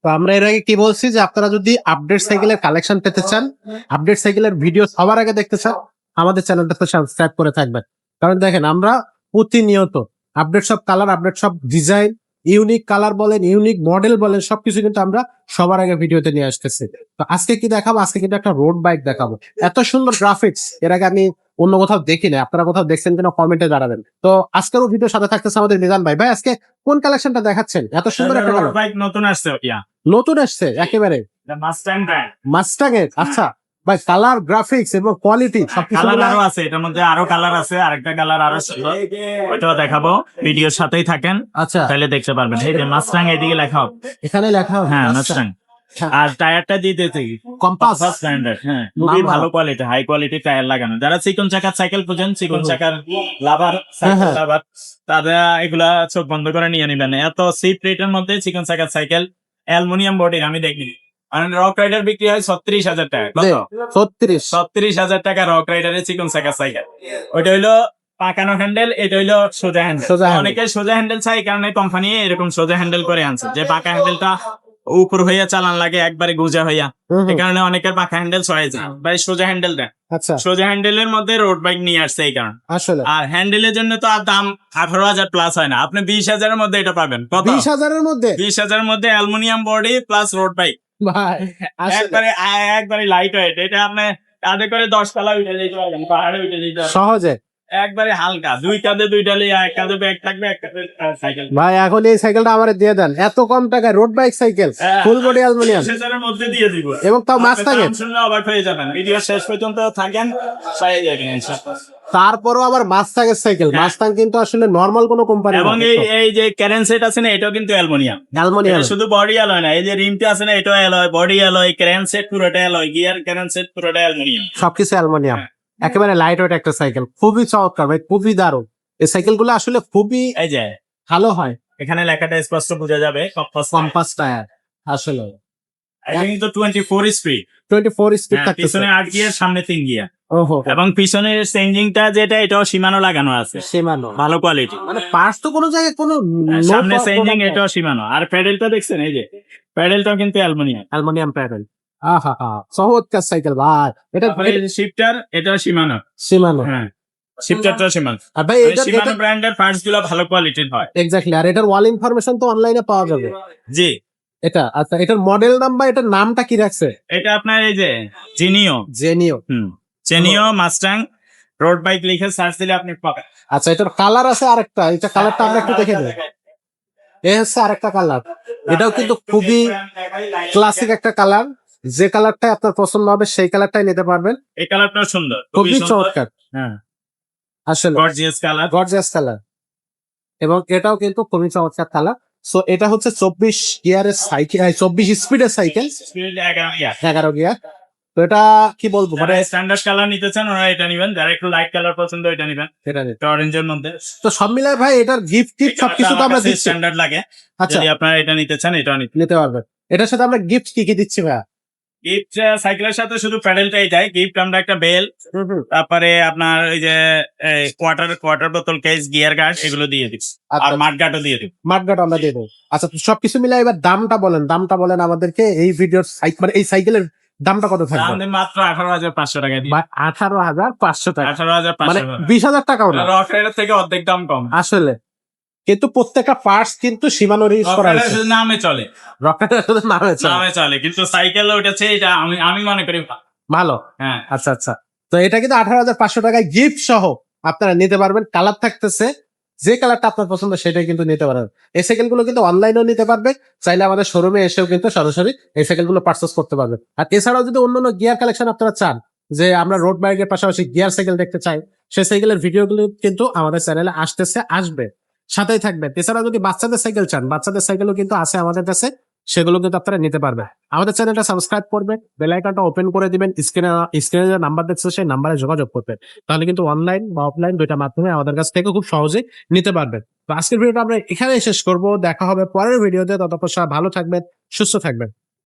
তো আমরা এর আগে কি বলছি যে আপনারা যদি আপডেট সাইকেলের কালেকশন পেতে চান, আপডেট সাইকেলের ভিডিও সবার আগে দেখতে চান, আমাদের চ্যানেলটাতে সাবস্ক্রাইব করে থাকবেন। কারণ দেখেন আমরা প্রতিনিয়ত আপডেট সব কালার, আপডেট সব ডিজাইন, ইউনিক কালার বলেন, ইউনিক মডেল বলেন, সবকিছু কিন্তু আমরা সবার আগে ভিডিওতে নিয়ে আসতেছি। তো আজকে কি দেখাবো? আজকে কিন্তু একটা রোড বাইক দেখাবো। এত সুন্দর গ্রাফিক্স এর আগে আমি অন্য কোথাও দেখি না। আপনারা কোথাও দেখছেন কিনা কমেন্টে জানাবেন। তো আজকেরও ভিডিওর সাথে থাকতেছে আমাদের মিজান ভাই। ভাই আজকে কোন কালেকশনটা দেখাচ্ছেন? এত সুন্দর একটা কালার বাইক নতুন আসছে নতুন আসছে একেবারে মাস্টাং ব্র্যান্ড। মাস্টাং এর। আচ্ছা ভাই, কালার, গ্রাফিক্স এবং কোয়ালিটি সবকিছু কালার আরো আছে, এটার মধ্যে আরো কালার আছে, আরেকটা কালার আরো সুন্দর, ওইটাও দেখাবো। ভিডিওর সাথেই থাকেন, আচ্ছা তাহলে দেখতে পারবেন। এই যে মাস্টাং এদিকে লেখা হবে, এখানে লেখা হবে হ্যাঁ আচ্ছা। মাস্টাং। আর টায়ারটা দিতেছি কম্পাস স্ট্যান্ডার্ড, হ্যাঁ খুবই ভালো কোয়ালিটি, হাই কোয়ালিটি টায়ার লাগানো। যারা চিকন চাকার সাইকেল খুঁজেন, চিকন চাকার লাভার, সাইকেল লাভার, তারা এগুলা চোখ বন্ধ করে নিয়ে নিবেন। এত চিপ রেটের মধ্যে চিকন চাকার সাইকেল, অ্যালুমিনিয়াম বডির আমি দেখিনি। রক রাইডার বিক্রি হয় 36,000 টাকা। 36,000 টাকা রক রাইডারের চিকন চাকার সাইকেল। ওইটা হইলো পাকানো হ্যান্ডেল, এটা হইলো সোজা হ্যান্ডেল। অনেকে সোজা হ্যান্ডেল চাই, কারণ এই কোম্পানি এরকম সোজা হ্যান্ডেল করে আনছে, যে পাকা হ্যান্ডেলটা উপর হইয়া চালান লাগে একবারে গুজা হইয়া, এই কারণে অনেকের পাকা হ্যান্ডেল ছয় যায়। ভাই সোজা হ্যান্ডেল দেন, আচ্ছা সোজা হ্যান্ডেলের মধ্যে রোড বাইক নিয়ে আসছে এই কারণ। আসলে আর হ্যান্ডেলের জন্য তো আর দাম 18,000 প্লাস হয় না, আপনি 20,000 এর মধ্যে এটা পাবেন। কত? 20,000 মধ্যে 20,000 মধ্যে aluminium body plus road bike, ভাই আসলে একবারে লাইট ওয়েট। এটা আপনি কাঁধে করে 10 তলা উঠে যেতে পারবেন, পাহাড়ে উঠে যেতে পারবেন সহজে, একবারে হালকা। দুই কাঁধে দুইটা লিয়ে, এক কাঁধে ব্যাগ থাকবে, এক কাঁধে সাইকেল। ভাই এখন এই সাইকেলটা আমারে দিয়ে দেন, এত কম টাকায় road bike cycle, full body aluminium 20,000 মধ্যে দিয়ে দিব, এবং তাও মাস্টাং এর। শুনলে অবাক হয়ে যাবেন। ভিডিও শেষ পর্যন্ত থাকেন, পাই যাবেন ইনশাআল্লাহ। তারপরও আবার মাস্টাং এর সাইকেল, মাস্টাং কিন্তু আসলে নরমাল কোনো কোম্পানি এবং এই যে ক্যারেন সেট আছে না, এটাও কিন্তু অ্যালুমিনিয়াম। অ্যালুমিনিয়াম শুধু বডি অ্যালয় না, এই যে রিমটা আছে না, এটাও alloy, body alloy, Karen set পুরোটা অ্যালয়, গিয়ার ক্যারেন সেট পুরোটা অ্যালুমিনিয়াম, সবকিছু অ্যালুমিনিয়াম। একেবারে লাইট ওয়েট একটা সাইকেল, খুবই চমৎকার ভাই, খুবই দারুণ। এই সাইকেল গুলো আসলে খুবই এই যে ভালো হয়। এখানে লেখাটা স্পষ্ট বোঝা যাবে, কম্পাস টায়ার আসলে এটা কিন্তু 24 স্পিড, 24 স্পিড থাকতেছে। পিছনে 8 গিয়ার, সামনে 3 গিয়ার। ওহো, এবং পিছনের চেঞ্জিংটা যেটা, এটাও সীমানো লাগানো আছে, সীমানো ভালো কোয়ালিটি। মানে পার্টস তো কোনো জায়গায় কোনো সামনে চেঞ্জিং, এটাও সীমানো। আর প্যাডেলটা দেখছেন, এই যে প্যাডেলটাও কিন্তু অ্যালুমিনিয়াম, অ্যালুমিনিয়াম প্যাডেল। আহা হা, চমৎকার সাইকেল ভাই। এটা শিফটার, এটাও সীমানো। সীমানো, হ্যাঁ শিফটারটা সীমানো। আর ভাই এটা সীমানো ব্র্যান্ডের পার্টস গুলো ভালো কোয়ালিটির হয়। এক্স্যাক্টলি। আর এটার ওয়াল ইনফরমেশন তো অনলাইনে পাওয়া যাবে। জি, এটা আচ্ছা, এটার মডেল নাম্বার, এটার নামটা কি রাখছে? এটা আপনার এই যে জেনিও, জেনিও মাস্টাং রোড বাইক লিখে সার্চ দিলে আপনি পাবেন। আচ্ছা, এটার কালার আছে আরেকটা, এটা কালারটা আমরা একটু দেখে নিই। এই হচ্ছে আরেকটা কালার, এটাও কিন্তু খুবই ক্লাসিক একটা কালার। যে কালারটা আপনার পছন্দ হবে সেই কালারটাই নিতে পারবেন। এই কালারটাও সুন্দর, খুবই চমৎকার। হ্যাঁ আসলে গর্জিয়াস কালার, গর্জিয়াস কালার। এবং এটাও কিন্তু খুবই চমৎকার কালার। সো এটা হচ্ছে 24 গিয়ারের সাইকেল, 24 স্পিডের সাইকেল, স্পিড 11 গিয়ার। 11 গিয়ার। তো এটা কি বলবো, মানে স্ট্যান্ডার্ড কালার নিতে চান ওরা এটা নিবেন, যারা একটু লাইট কালার পছন্দ এটা নিবেন, এটা অরেঞ্জের মধ্যে। তো সব মিলাই ভাই এটার গিফট সবকিছু তো আমরা দিচ্ছি। স্ট্যান্ডার্ড লাগে, আচ্ছা যদি আপনারা এটা নিতে চান এটাও নিতে পারবেন। এটার সাথে আমরা গিফট কি কি দিচ্ছি ভাই? গিফট সাইকেলের সাথে শুধু প্যাডেলটাই দেয় গিফট। আমরা একটা বেল, তারপরে আপনার ওই যে কোয়ার্টার বোতল কেস, গিয়ার গার্ড, এগুলো দিয়ে দিচ্ছি। আর মাড গার্ডও দিয়ে দিই, মাড গার্ড আমরা দিয়ে দেবো। আচ্ছা, সবকিছু মিলাই এবার দামটা বলেন আমাদেরকে। এই ভিডিওর মানে এই সাইকেলের দামটা কত থাকবে? মাত্র 18,500 টাকা দিই। 18,500 টাকা, 18,500 মানে 20,000 টাকাও না। রক রাইডার থেকে অর্ধেক দাম কম আসলে কিন্তু প্রত্যেকটা পার্টস কিন্তু সীমানো ইউজ করা হয়েছে। নামে চলে, রকেটের নামে চলে, কিন্তু সাইকেল ওইটাছে, এটা আমি মনে করি ভালো। হ্যাঁ আচ্ছা আচ্ছা, তো এটা কিন্তু 18,500 টাকায় গিফট সহ আপনারা নিতে পারবেন। কালার থাকতেছে, যে কালারটা আপনার পছন্দ সেটাই কিন্তু নিতে পারবেন। এই সাইকেল গুলো কিন্তু অনলাইনেও নিতে পারবে, চাইলে আমাদের শোরুমে এসেও কিন্তু সরাসরি এই সাইকেল গুলো পারচেস করতে পারবে। আর এছাড়াও যদি অন্যান্য গিয়ার কালেকশন আপনারা চান, যে আমরা রোড বাইকের পাশাপাশি গিয়ার সাইকেল দেখতে চাই, সেই সাইকেলের ভিডিওগুলো কিন্তু আমাদের চ্যানেলে আসবে, সাথেই থাকবেন। এছাড়াও যদি বাচ্চাদের সাইকেল চান, বাচ্চাদের সাইকেলও কিন্তু আছে আমাদের কাছে, সেগুলো কিন্তু আপনারা নিতে পারবেন। আমাদের চ্যানেলটা সাবস্ক্রাইব করবেন, বেল আইকনটা ওপেন করে দিবেন, স্ক্রিনে যে নাম্বার দেখছে সেই নাম্বারে যোগাযোগ করবেন, তাহলে কিন্তু অনলাইন বা অফলাইন দুইটা মাধ্যমে আমাদের কাছ থেকে খুব সহজেই নিতে পারবেন। তো আজকের ভিডিওটা আমরা এখানেই শেষ করব। দেখা হবে পরের ভিডিওতে, ততক্ষণ ভালো থাকবেন, সুস্থ থাকবেন।